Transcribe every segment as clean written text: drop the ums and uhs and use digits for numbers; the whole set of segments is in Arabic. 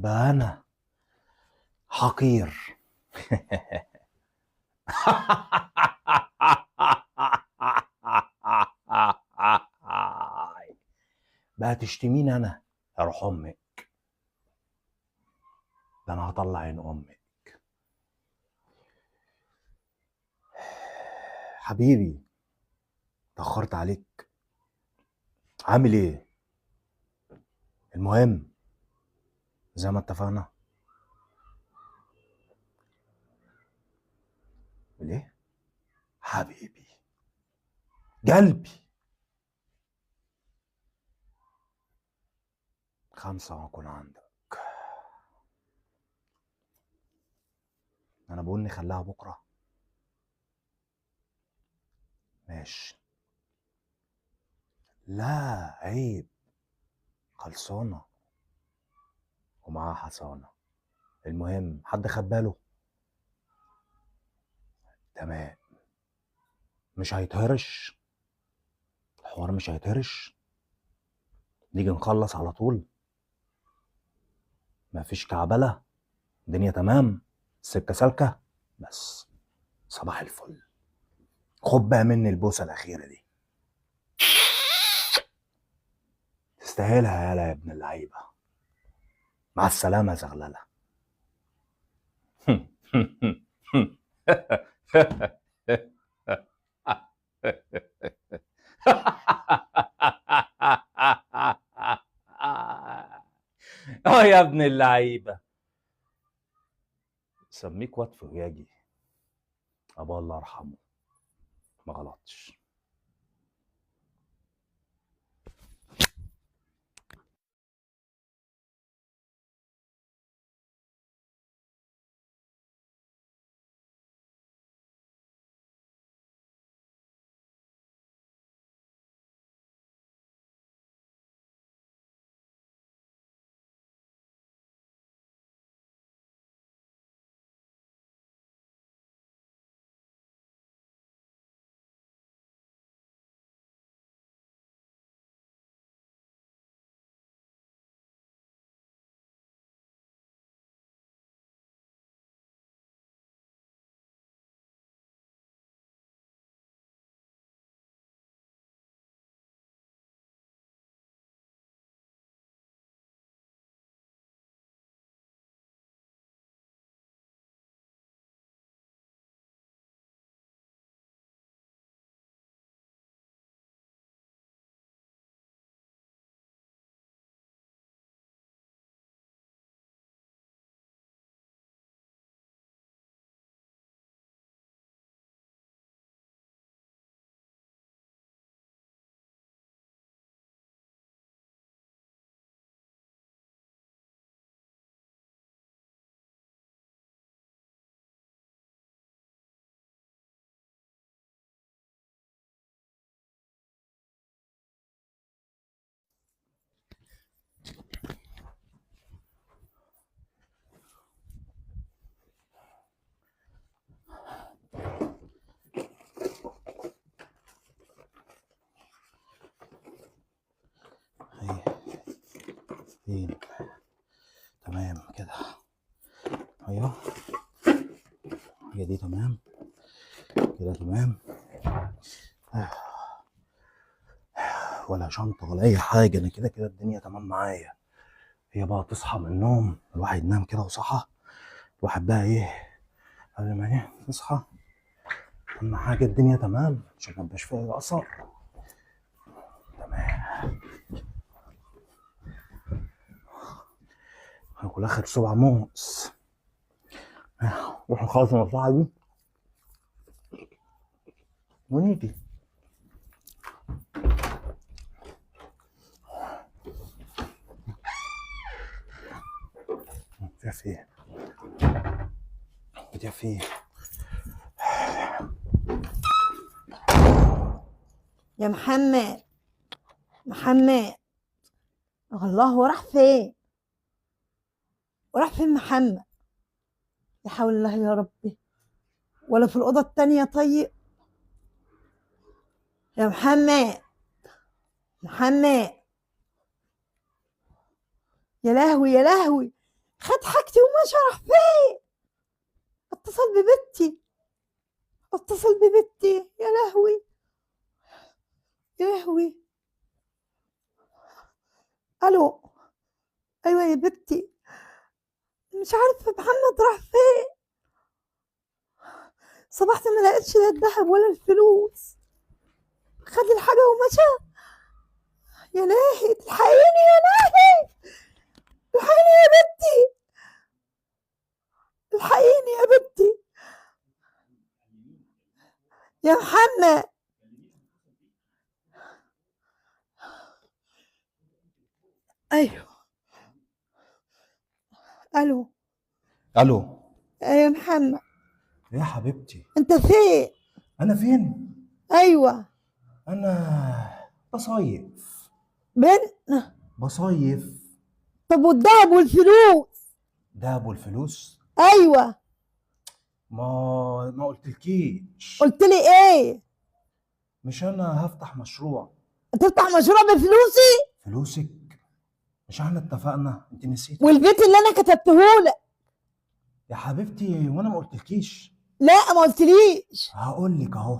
بقى انا حقير. بقى تشتميني انا؟ يا روح امك، ده انا هطلع عين امك. حبيبي، تأخرت عليك. عامل ايه؟ المهم، زي ما اتفقنا. ليه؟ حبيبي، قلبي. 5 وأكون عندك. أنا بقول نخليها بكرة. ماشي. لا عيب، خلصانة ومعاها حصانة. المهم، حد خد باله؟ تمام. مش هيتهرش الحوار، مش هيتهرش. نيجي نخلص على طول. مفيش كعبلة. الدنيا تمام. السكة سالكة. بس صباح الفل. خد بقى مني البوسة الأخيرة دي. تستاهلها يالا يا ابن اللعيبة. مع السلامة يا زغللة. اه يا ابن اللعيبة. سميك واد فجاجي. أبا الله يرحمه، ما غلطش. هي فين؟ تمام كده. ايوه، هي دي تمام كده. تمام. ولا شنطة ولا أي حاجة، أنا كده كده الدنيا تمام معايا. هي بقى تصحى من النوم، الواحد نام كده وصحى. الواحد بقى إيه قبل ما إيه تصحى، أهم حاجة الدنيا تمام عشان ميبقاش فيها أي أثر. تمام. هاكل آخر 7 موز. نروح نخلص المصلحة دي ونيجي. فيها فيه فيها فيه. يا محمد، محمد، الله، هو راح فين؟ وراح فين محمد؟ لا حول الله يا ربي. ولا في الأوضة التانية؟ طيب يا محمد، محمد، يا لهوي يا لهوي، خد حاجتي ومشى راح فين؟ اتصل ببنتي يا لهوي يا لهوي. الو ايوه يا بنتي، مش عارفه محمد راح فين. صبحت ما لقيتش لا الذهب ولا الفلوس، خد الحاجه ومشى. يا ناهي الحقيني يا ناهي، الحقيني يا بنتي، الحقيني يا بنتي يا محمد. ايوه الو الو يا محمد، يا حبيبتي. انت فين؟ انا فين؟ ايوه انا بصيف. بصيف. طب والدهب والفلوس؟ دهب والفلوس؟ ايوه. ما قلتلكيش. قلت لي ايه؟ مش انا هفتح مشروع. تفتح مشروع بفلوسي؟ فلوسك؟ مش احنا اتفقنا؟ انت نسيتي؟ والبيت اللي انا كتبتهولك يا حبيبتي وانا ما قلتلكيش. لا ما قلتليش. هقولك اهو،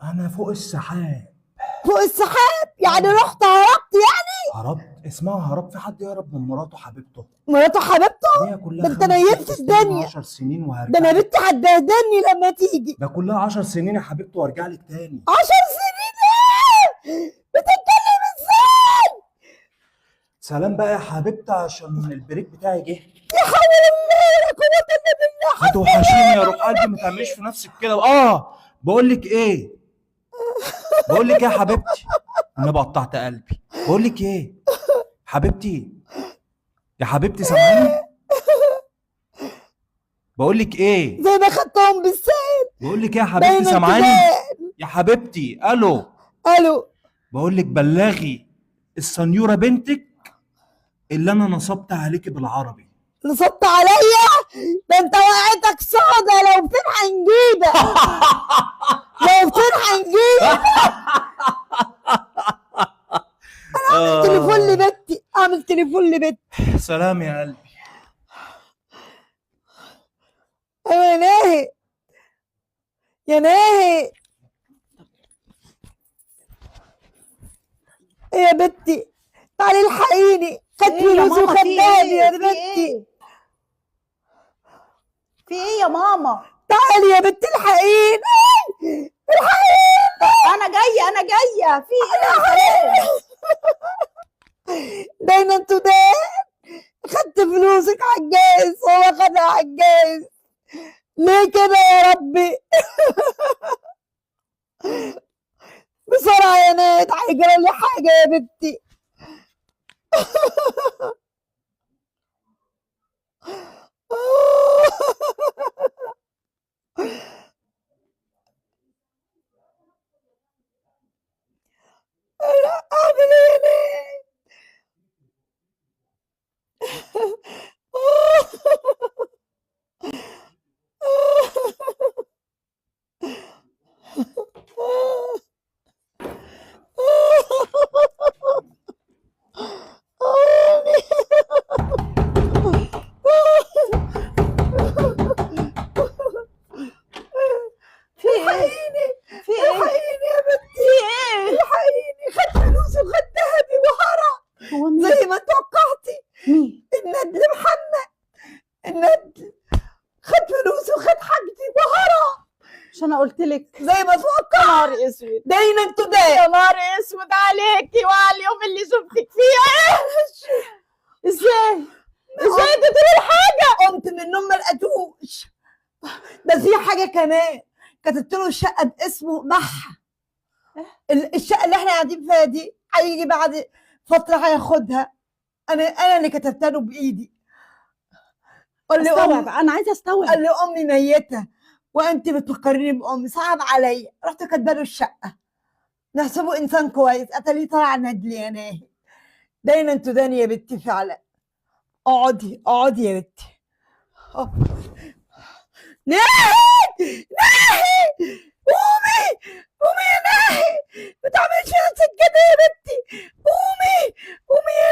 انا فوق السحاب. فوق السحاب؟ يعني رحت هربت يعني؟ هربت؟ اسمها هرب؟ في حد يهرب من مراته حبيبته؟ مراته حبيبته؟ هي كلها ده انت نيمت الدنيا. 10 سنين وهرجع. ده انا بنتي هتبهدلني لما تيجي. ده كلها 10 سنين يا حبيبتي وارجع لك تاني. 10 سنين ايه؟ بتتكلم ازاي؟ سلام بقى يا حبيبتي عشان البريك بتاعي جه. يا حول الله يا قوة الا بالله. هتوحشيني يا روح قلبي، ما تعمليش في نفسك كده. بقول لك ايه يا حبيبتي، انا قطعت قلبي. بقول لك ايه حبيبتي، يا حبيبتي سامعاني؟ بقول لك ايه، زي ما خدتهم بالسهل. بقول لك ايه يا حبيبتي سامعاني؟ يا حبيبتي الو. بقول لك بلغي السنيوره بنتك اللي انا نصبت عليكي بالعربي. نصبت عليا؟ ده انت وقعتك صعدة. لو فين هنجيبك. لو فين هنجيبك. انا اعمل تليفون لبنتي. سلام يا قلبي. ايوه يا ناهي يا ناهي. ايه يا بنتي تعالي الحقيني. خدت فلوس وخدتها لي يا بنتي. في ايه يا ماما؟ تعالي يا بنتي الحقيني. انا جايه. في ايه؟ دايما انتوا ده خدت فلوسك عالجاز وهو خدها عالجاز. ليه كده يا ربي؟ بسرعة يا نات هيجرى لي حاجة يا بنتي. اعمل ايه ليه؟ الحقيني يا بنتي. الحقيني. خد فلوسي وخد ذهبي وهرب. هو مين؟ زي ما توقعتي. مين؟ الندل محمد. الندل خد فلوسي وخد حاجتي وهرب. مش انا قلت لك؟ زي ما توقع. يا نهار اسود. دايما انتوا ده. يا نهار اسود عليكي وعلى اليوم اللي شفتك فيه. ازاي تديري الحاجه؟ قمت من النوم ما لقيتوش. ده في حاجه كمان، كتبت له الشقه باسمه بحه. الشقه اللي احنا قاعدين فيها دي هيجي بعد فتره هياخدها. انا اللي كتبتها له بايدي. استوعب، انا عايزه استوعب. قال لي امي ميته وانت بتفكريني بامي، صعب عليا. رحت كاتبه له الشقه. نحسبه انسان كويس، اتاريه طلع ندل يا ناهي. دايما انتوا داني يا بنتي فعلا. اقعدي يا بنتي. ناهي قومي يا ناهي. ما تعمليش نفسك كده يا بنتي. قومي يا